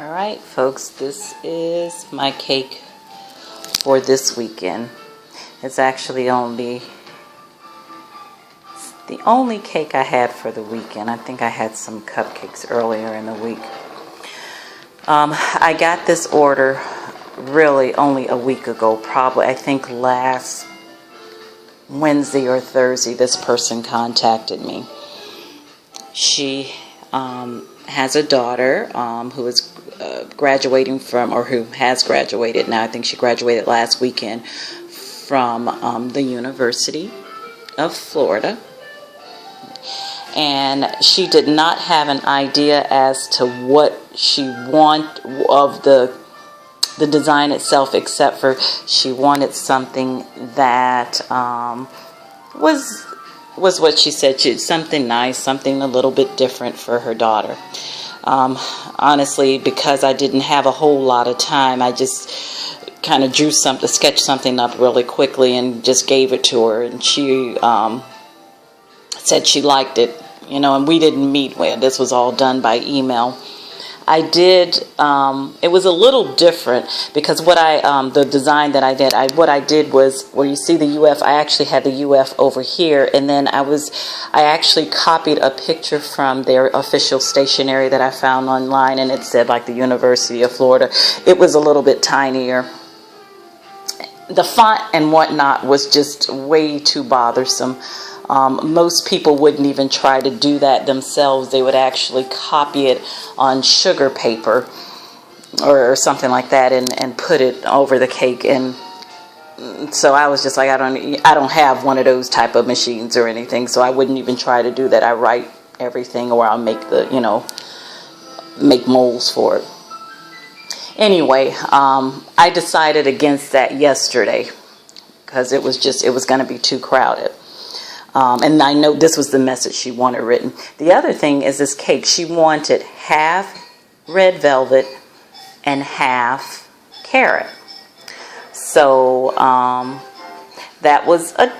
Alright folks, this is my cake for this weekend. It's actually the only cake I had for the weekend. I think I had some cupcakes earlier in the week. I got this order really only a week ago, probably I think last Wednesday or Thursday this person contacted me. She has a daughter who is graduating from, or who has graduated now. I think she graduated last weekend from the University of Florida. And she did not have an idea as to what she wanted of the design itself, except for she wanted something that was what she said. Something nice, something a little bit different for her daughter. Honestly, because I didn't have a whole lot of time, I just kind of sketched something up really quickly and just gave it to her. And she said she liked it, and we didn't meet. This was all done by email. I did, it was a little different because the design that I did, what I did was, where you see the UF, I actually had the UF over here, and then I actually copied a picture from their official stationery that I found online, and it said like the University of Florida. It was a little bit tinier. The font and whatnot was just way too bothersome. Most people wouldn't even try to do that themselves. They would actually copy it on sugar paper or something like that and put it over the cake. And so I was just like, I don't have one of those type of machines or anything, so I wouldn't even try to do that. I write everything, or I'll make make molds for it. Anyway, I decided against that yesterday because it was going to be too crowded. And I know this was the message she wanted written. The other thing is this cake. She wanted half red velvet and half carrot. So that was a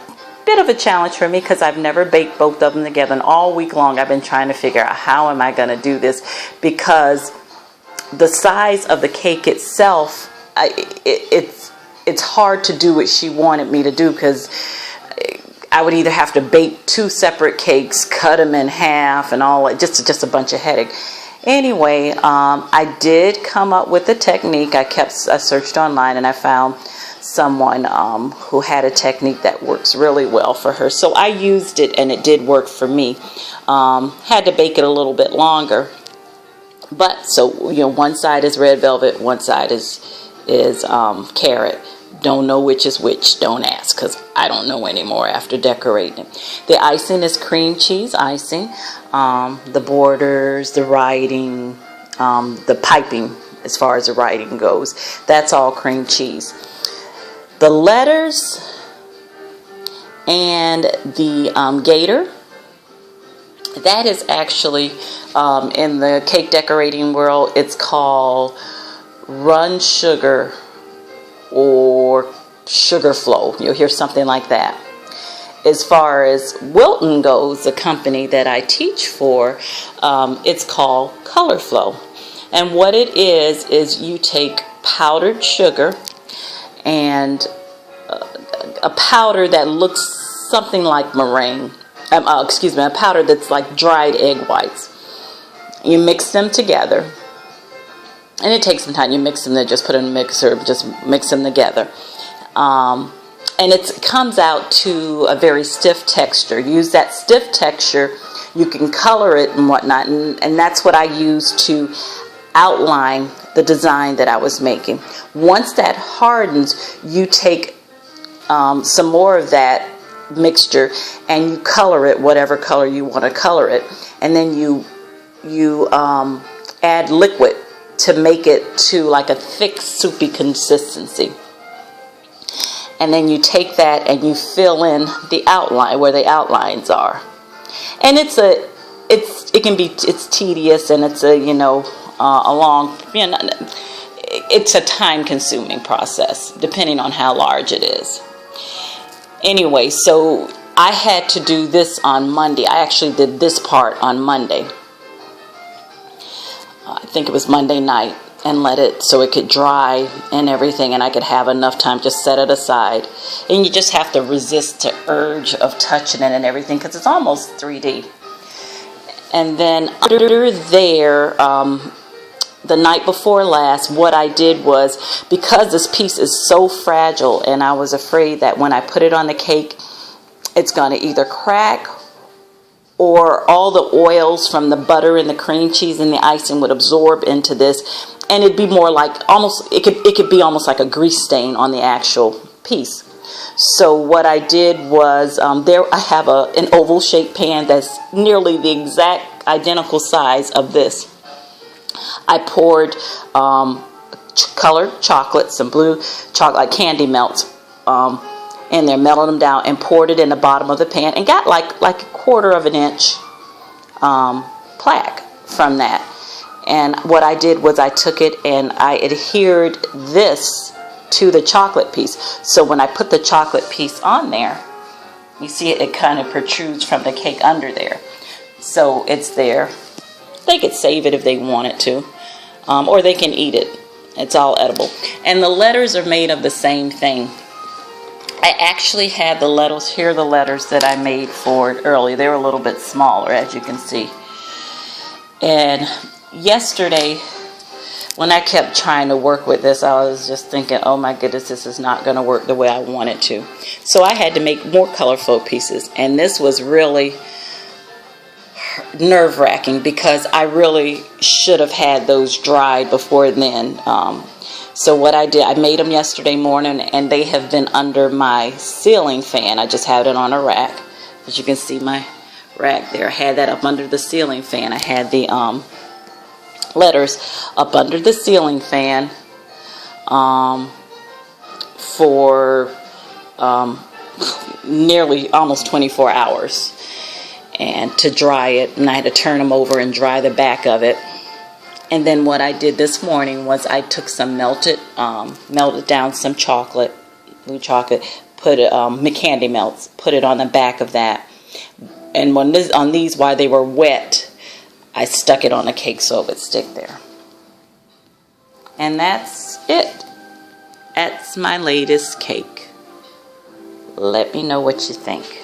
bit of a challenge for me because I've never baked both of them together. And all week long I've been trying to figure out how am I going to do this, because the size of the cake itself, it's hard to do what she wanted me to do, because I would either have to bake two separate cakes, cut them in half, and all, just a bunch of headache. Anyway, I did come up with a technique. I searched online and I found someone who had a technique that works really well for her. So I used it and it did work for me. Had to bake it a little bit longer. But so one side is red velvet, one side is carrot. Don't know which is which. Don't ask, because I don't know anymore after decorating it. The icing is cream cheese icing. The borders, the writing, the piping, as far as the writing goes, that's all cream cheese. The letters and the gator, that is actually, in the cake decorating world, it's called Run Sugar or Sugar Flow. You'll hear something like that. As far as Wilton goes, the company that I teach for, it's called Color Flow. And what it is you take powdered sugar and a powder that looks something like meringue. A powder that's like dried egg whites. You mix them together. And it takes some time. You mix them, then just put in a mixer, just mix them together. And it comes out to a very stiff texture. Use that stiff texture. You can color it and whatnot. And that's what I used to outline the design that I was making. Once that hardens, you take some more of that mixture and you color it whatever color you want to color it. And then you add liquid to make it to like a thick, soupy consistency. And then you take that and you fill in the outline where the outlines are. And it's tedious, and it's it's a time-consuming process depending on how large it is. Anyway, so I had to do this on Monday. I actually did this part on Monday. I think it was Monday night. and let it so it could dry and everything, and I could have enough time to set it aside. And you just have to resist the urge of touching it and everything because it's almost 3D. And then under there, the night before last, what I did was, because this piece is so fragile and I was afraid that when I put it on the cake, it's going to either crack or all the oils from the butter and the cream cheese and the icing would absorb into this, and it'd be more like it could be almost like a grease stain on the actual piece. So what I did was, there I have an oval shaped pan that's nearly the exact identical size of this. I poured colored chocolate, some blue chocolate, like candy melts, in there, melted them down, and poured it in the bottom of the pan, and got like a 1/4 of an inch plaque from that. And what I did was I took it and I adhered this to the chocolate piece. So when I put the chocolate piece on there, you see it kind of protrudes from the cake under there. So it's there. They could save it if they wanted to, or they can eat it. It's all edible. And the letters are made of the same thing. I actually had the letters, here are the letters that I made for it earlier. They were a little bit smaller, as you can see. And yesterday, when I kept trying to work with this, I was just thinking, oh my goodness, this is not going to work the way I want it to. So I had to make more colorful pieces. And this was really nerve-wracking because I really should have had those dried before then. So what I did, I made them yesterday morning, and they have been under my ceiling fan. I just had it on a rack. As you can see my rack there. I had that up under the ceiling fan. I had the letters up under the ceiling fan for nearly almost 24 hours. And to dry it, and I had to turn them over and dry the back of it. And then what I did this morning was I took some melted down some chocolate, blue chocolate, put it, candy melts, put it on the back of that. And on these, while they were wet, I stuck it on a cake so it would stick there. And that's it. That's my latest cake. Let me know what you think.